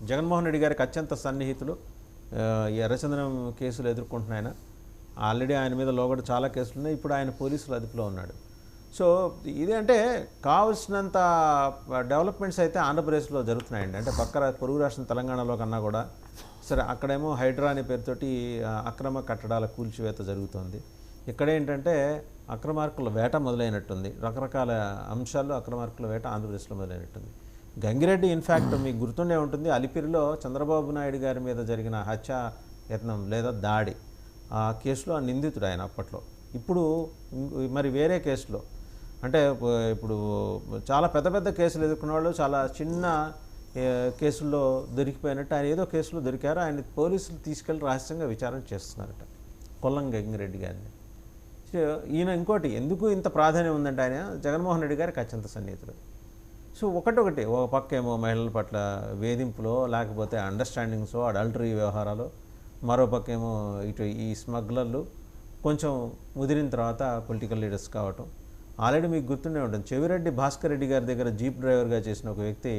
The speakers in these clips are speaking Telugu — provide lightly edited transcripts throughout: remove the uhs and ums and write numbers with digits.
జగన్మోహన్ రెడ్డి గారికి అత్యంత సన్నిహితులు. ఈ ఎర్రచందనం కేసులు ఎదుర్కొంటున్న ఆయన. ఆల్రెడీ ఆయన మీద లోగడ చాలా కేసులు ఉన్నాయి. ఇప్పుడు ఆయన పోలీసుల అదుపులో ఉన్నాడు. సో ఇది అంటే కావాల్సినంత డెవలప్మెంట్స్ అయితే ఆంధ్రప్రదేశ్లో జరుగుతున్నాయండి. అంటే పక్క పొరుగు రాష్ట్రం తెలంగాణలో కన్నా కూడా సరే అక్కడేమో హైడ్రా అనే పేరుతోటి అక్రమ కట్టడాల కూల్చివేత జరుగుతుంది. ఇక్కడేంటంటే అక్రమార్కుల వేట మొదలైనట్టుంది. రకరకాల అంశాల్లో అక్రమార్కుల వేట ఆంధ్రప్రదేశ్లో మొదలైనట్టుంది. గంగిరెడ్డి ఇన్ఫ్యాక్ట్ మీకు గుర్తుండే ఉంటుంది, అలిపిరిలో చంద్రబాబు నాయుడు గారి మీద జరిగిన హత్య యత్నం లేదా దాడి ఆ కేసులో నిందితుడు ఆయన అప్పట్లో. ఇప్పుడు మరి వేరే కేసులో అంటే ఇప్పుడు చాలా పెద్ద పెద్ద కేసులు ఎదుర్కొన్న వాళ్ళు చాలా చిన్న కేసుల్లో దొరికిపోయినట్టు ఆయన ఏదో కేసులో దొరికారు. ఆయన పోలీసులు తీసుకెళ్లి రహస్యంగా విచారణ చేస్తున్నారట కొల్లం గంగిరెడ్డి గారిని. ఈయన ఇంకోటి ఎందుకు ఇంత ప్రాధాన్యం ఉందంటే ఆయన జగన్మోహన్ రెడ్డి గారికి అత్యంత సన్నిహితుడు. సో ఒకటొకటి ఒక పక్క ఏమో మహిళల పట్ల వేధింపులో లేకపోతే అండర్స్టాండింగ్సో అడల్టరీ వ్యవహారాలు, మరో పక్క ఏమో ఇటు ఈ స్మగ్లర్లు కొంచెం ముదిరిన తర్వాత పొలిటికల్ లీడర్స్ కావటం. ఆల్రెడీ మీకు గుర్తుండే ఉంటుంది, చెవిరెడ్డి భాస్కర్ రెడ్డి గారి దగ్గర జీప్ డ్రైవర్గా చేసిన ఒక వ్యక్తి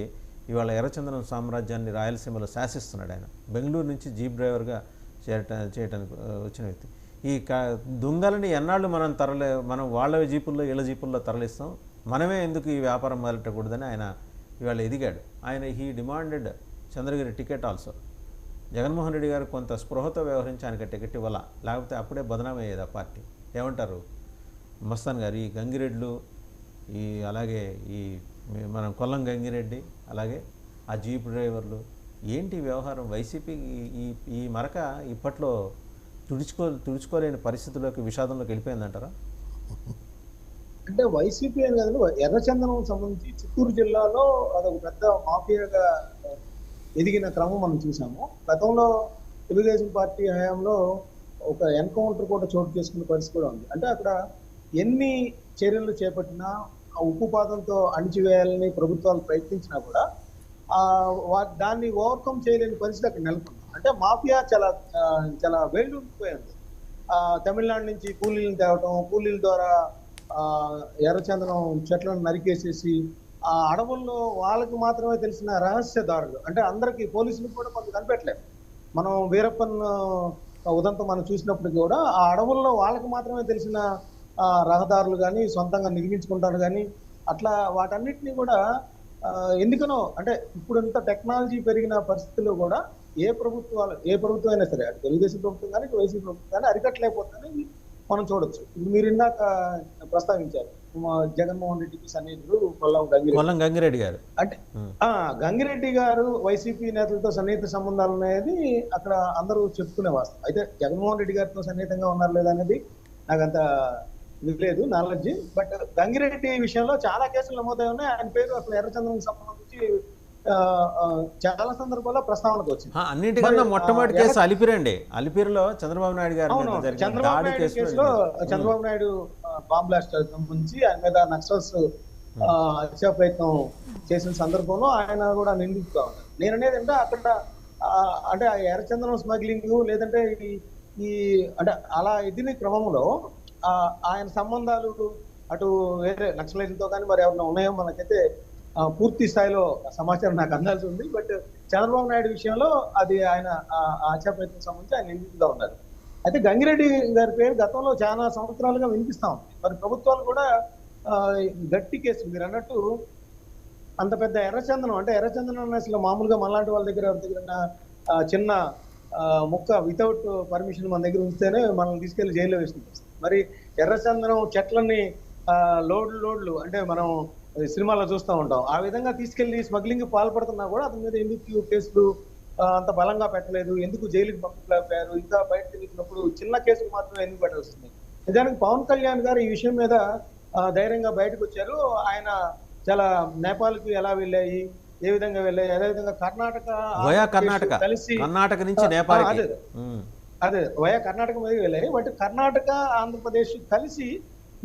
ఇవాళ ఎర్రచందనం సామ్రాజ్యాన్ని రాయలసీమలో శాసిస్తున్నాడు. ఆయన బెంగళూరు నుంచి జీప్ డ్రైవర్గా చేయటానికి వచ్చిన వ్యక్తి. ఈ దొంగలని ఎన్నాళ్ళు మనం వాళ్ళ జీపుల్లో ఇళ్ళ జీపుల్లో తరలిస్తాం, మనమే ఎందుకు ఈ వ్యాపారం మొదలెట్టకూడదని ఆయన ఇవాళ ఎదిగాడు. ఆయన he demanded Chandragiri ticket also. Jaganmohan Reddy గారు కొంత స్పృహతో వ్యవహరించి ఆయనకి టికెట్ ఇవ్వాల, లేకపోతే అప్పుడే బదనామయ్యేది ఆ పార్టీ. ఏమంటారు మస్తాన్ గారు? ఈ గంగిరెడ్లు అలాగే ఈ మనం కొల్లం గంగిరెడ్డి అలాగే ఆ జీప్ డ్రైవర్లు ఏంటి వ్యవహారం? వైసీపీ ఈ మరక ఇప్పట్లో తుడుచుకోలేని పరిస్థితుల్లోకి విషాదంలోకి వెళ్ళిపోయిందంటారా? అంటే వైసీపీ అని కాదు, ఎర్రచందనం సంబంధించి చిత్తూరు జిల్లాలో అదొక పెద్ద మాఫియాగా ఎదిగిన క్రమం మనం చూసాము. గతంలో తెలుగుదేశం పార్టీ హయాంలో ఒక ఎన్కౌంటర్ కూడా చోటు చేసుకునే పరిస్థితి కూడా ఉంది. అంటే అక్కడ ఎన్ని చర్యలు చేపట్టినా ఆ ఉక్కుపాదంతో అణిచివేయాలని ప్రభుత్వాలు ప్రయత్నించినా కూడా దాన్ని ఓవర్కమ్ చేయలేని పరిస్థితి అక్కడ నెలకొంది. అంటే మాఫియా చాలా వేళ్ళూరిపోయింది. తమిళనాడు నుంచి కూలీలను తేవటం, కూలీల ద్వారా ఎర్రచందనం చెట్లను నరికేసేసి ఆ అడవుల్లో వాళ్ళకి మాత్రమే తెలిసిన రహస్యదారులు, అంటే అందరికీ పోలీసులకు కూడా కొంత కనిపెట్టలేదు. మనం వీరప్పన్ ఉదంతం మనం చూసినప్పుడు కూడా ఆ అడవుల్లో వాళ్ళకి మాత్రమే తెలిసిన రహదారులు కానీ సొంతంగా నిర్మించుకుంటారు కానీ అట్లా వాటన్నిటినీ కూడా ఎందుకనో అంటే ఇప్పుడు ఇంత టెక్నాలజీ పెరిగిన పరిస్థితుల్లో కూడా ఏ ప్రభుత్వం అయినా సరే, అటు తెలుగుదేశం ప్రభుత్వం కానీ వైసీపీ ప్రభుత్వం కానీ అరికట్టలేకపోతుందని మనం చూడొచ్చు. ఇప్పుడు మీరు ఇందాక ప్రస్తావించారు జగన్మోహన్ రెడ్డికి సన్నిహితుడు కొల్లం గంగిరెడ్డి గారు. అంటే గంగిరెడ్డి గారు వైసీపీ నేతలతో సన్నిహిత సంబంధాలు అనేది అక్కడ అందరూ చెప్పుకునే వాస్తవం. అయితే జగన్మోహన్ రెడ్డి గారితో సన్నిహితంగా ఉన్నారు లేదా అనేది నాకంత లేదు నాలెడ్జ్. బట్ గంగిరెడ్డి విషయంలో చాలా కేసులు నమోదై ఉన్నాయి. ఆయన పేరు అసలు ఎర్రచంద్రం సంబంధించి చాలా సందర్భాల్లో ప్రస్తావనకు వచ్చింది. అన్నిటికన్నా మొట్టమొదటి కేసు అలిపిరండి. అలిపిరిలో చంద్రబాబు నాయుడు గారు చంద్రబాబు నాయుడు బాంబ్ బ్లాస్ట్ సంబంధించి ఆయన మీద నక్సల్స్ హత్యా ప్రయత్నం చేసిన సందర్భంలో ఆయన కూడా నిందితుగా ఉన్నారు. నేను అనేది అంటే అక్కడ అంటే ఎర్రచందనం స్మగ్లింగ్ లేదంటే ఈ అంటే అలా ఎదిన క్రమంలో ఆయన సంబంధాలు అటు వేరే నక్సలైట్లతో కానీ మరి ఎవరైనా ఉన్నాయో మనకైతే పూర్తి స్థాయిలో సమాచారం నాకు అందాల్సి ఉంది. బట్ చంద్రబాబు నాయుడు విషయంలో అది ఆయన హత్యా ప్రయత్నం సంబంధించి ఆయన నిందితుగా ఉన్నారు. అయితే గంగిరెడ్డి గారి పేరు గతంలో చాలా సంవత్సరాలుగా వినిపిస్తా ఉంది. మరి ప్రభుత్వాలు కూడా గట్టి కేసులు మీరు అన్నట్టు అంత పెద్ద ఎర్రచందనం, అంటే ఎర్రచందనం అసలు మామూలుగా మనలాంటి వాళ్ళ దగ్గర చిన్న ముక్క వితౌట్ పర్మిషన్ మన దగ్గర ఉంచితేనే మనల్ని తీసుకెళ్లి జైల్లో వేసుకుంటాం. మరి ఎర్రచందనం చెట్లని లోడ్లు అంటే మనం సినిమాలో చూస్తూ ఉంటాం, ఆ విధంగా తీసుకెళ్లి స్మగ్లింగ్ పాల్పడుతున్నా కూడా అతని మీద ఎందుకు కేసులు అంత బలంగా పెట్టలేదు, ఎందుకు జైలుకి పంపించలేకపోయారు, ఇంకా బయట తిరిగినప్పుడు చిన్న కేసులు మాత్రమే ఎందుకు పెట్టాల్సి వస్తుంది? నిజానికి పవన్ కళ్యాణ్ గారు ఈ విషయం మీద ధైర్యంగా బయటకు వచ్చారు. ఆయన చాలా నేపాల్కి ఎలా వెళ్ళాయి, ఏ విధంగా వెళ్ళాయి, అదేవిధంగా కర్ణాటక కలిసి కర్ణాటక నుంచి నేపాల్ అదే వయా కర్ణాటక మీద వెళ్ళాయి. బట్ కర్ణాటక ఆంధ్రప్రదేశ్ కలిసి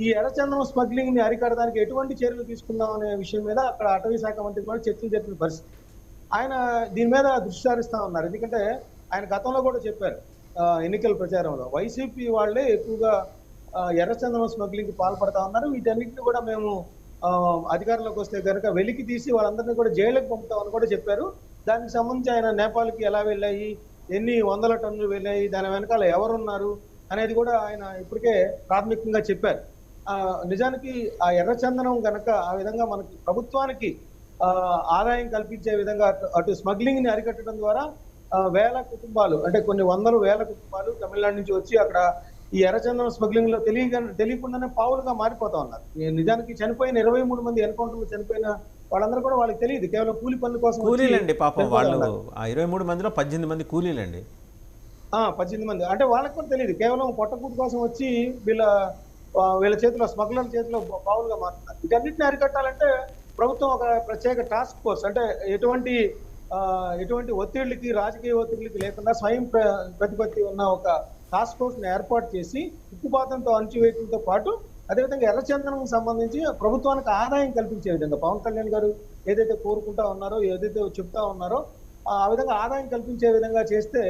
ఈ ఎర్రచందనం స్మగ్లింగ్ ని అరికట్టడానికి ఎటువంటి చర్యలు తీసుకుందాం అనే విషయం మీద అక్కడ అటవీ శాఖ మంత్రి కూడా చర్చలు జరిపిన పరిస్థితి. ఆయన దీని మీద దృష్టి సారిస్తా ఉన్నారు. ఎందుకంటే ఆయన గతంలో కూడా చెప్పారు ఎన్నికల ప్రచారంలో వైసీపీ వాళ్ళే ఎక్కువగా ఎర్రచందనం స్మగ్లింగ్ కి పాల్పడతా ఉన్నారు, వీటన్నిటిని కూడా మేము అధికారంలోకి వస్తే కనుక వెలికి తీసి వాళ్ళందరినీ కూడా జైలుకి పంపుతామని కూడా చెప్పారు. దానికి సంబంధించి ఆయన నేపాల్కి ఎలా వెళ్ళాయి, ఎన్ని వందల టన్నులు వెళ్ళాయి, దాని వెనకాల ఎవరున్నారు అనేది కూడా ఆయన ఇప్పటికే ప్రాథమికంగా చెప్పారు. నిజానికి ఆ ఎర్రచందనం గనక ఆ విధంగా మనకి ప్రభుత్వానికి ఆదాయం కల్పించే విధంగా అటు స్మగ్లింగ్ ని అరికట్టడం ద్వారా వేల కుటుంబాలు, అంటే కొన్ని వందలు వేల కుటుంబాలు తమిళనాడు నుంచి వచ్చి అక్కడ ఈ ఎర్రచందనం స్మగ్లింగ్ లో తెలియకుండానే పావులుగా మారిపోతా ఉన్నారు. నిజానికి చనిపోయిన 23 మంది ఎన్కౌంటర్లు చనిపోయిన వాళ్ళందరూ కూడా వాళ్ళకి తెలియదు, కేవలం కూలి పనుల కోసం కూలీలండి పాపం వాళ్ళు. ఆ 23 మందిలో 18 మంది కూలీలండి. 18 మంది అంటే వాళ్ళకి కూడా తెలియదు, కేవలం పొట్టకూటి కోసం వచ్చి వీళ్ళ చేతిలో, స్మగ్లర్ చేతిలో పావులుగా మారుతున్నారు. వీటన్నిటిని అరికట్టాలంటే ప్రభుత్వం ఒక ప్రత్యేక టాస్క్ ఫోర్స్, అంటే ఎటువంటి ఒత్తిళ్లకి, రాజకీయ ఒత్తిళ్లకి లేకుండా స్వయం ప్రతిపత్తి ఉన్న ఒక టాస్క్ ఫోర్స్ ని ఏర్పాటు చేసి ఉక్కుపాతంతో అణచివేయడంతో పాటు అదేవిధంగా ఎర్రచందనం సంబంధించి ప్రభుత్వానికి ఆదాయం కల్పించే విధంగా పవన్ కళ్యాణ్ గారు ఏదైతే కోరుకుంటా ఉన్నారో, ఏదైతే చెప్తా ఉన్నారో ఆ విధంగా ఆదాయం కల్పించే విధంగా చేస్తే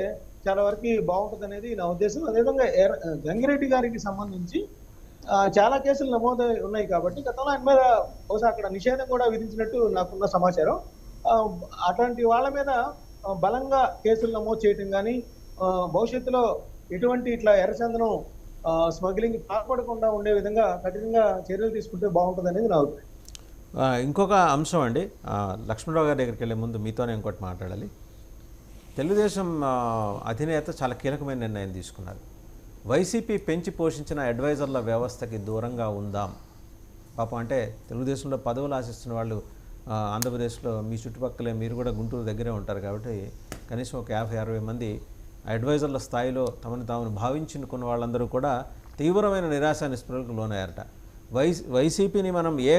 చాలా వరకు బాగుంటుంది అనేది నా ఉద్దేశం. అదేవిధంగా గంగిరెడ్డి గారికి సంబంధించి చాలా కేసులు నమోదై ఉన్నాయి కాబట్టి గతంలో ఆయన మీద బహుశా అక్కడ నిషేధం కూడా విధించినట్టు నాకున్న సమాచారం. అట్లాంటి వాళ్ళ మీద బలంగా కేసులు నమోదు చేయటం కానీ, భవిష్యత్తులో ఎటువంటి ఇట్లా ఎర్రచందనం స్మగ్లింగ్ పాల్పడకుండా ఉండే విధంగా కఠినంగా చర్యలు తీసుకుంటే బాగుంటుంది అనేది నా అభిప్రాయం. ఇంకొక అంశం అండి, లక్ష్మణరావు గారి దగ్గరికి వెళ్ళే ముందు మీతోనే ఇంకోటి మాట్లాడాలి. తెలుగుదేశం అధినేత చాలా కీలకమైన నిర్ణయం తీసుకున్నారు. వైసీపీ పెంచి పోషించిన అడ్వైజర్ల వ్యవస్థకి దూరంగా ఉందాం. పాపం అంటే తెలుగుదేశంలో పదవులు ఆశిస్తున్న వాళ్ళు ఆంధ్రప్రదేశ్లో మీ చుట్టుపక్కలే, మీరు కూడా గుంటూరు దగ్గరే ఉంటారు కాబట్టి కనీసం ఒక 50-60 మంది అడ్వైజర్ల స్థాయిలో తమను తాము భావించుకున్న వాళ్ళందరూ కూడా తీవ్రమైన నిరాశ నిస్పృహలకు లోనయ్యారట. వైసీపీని మనం ఏ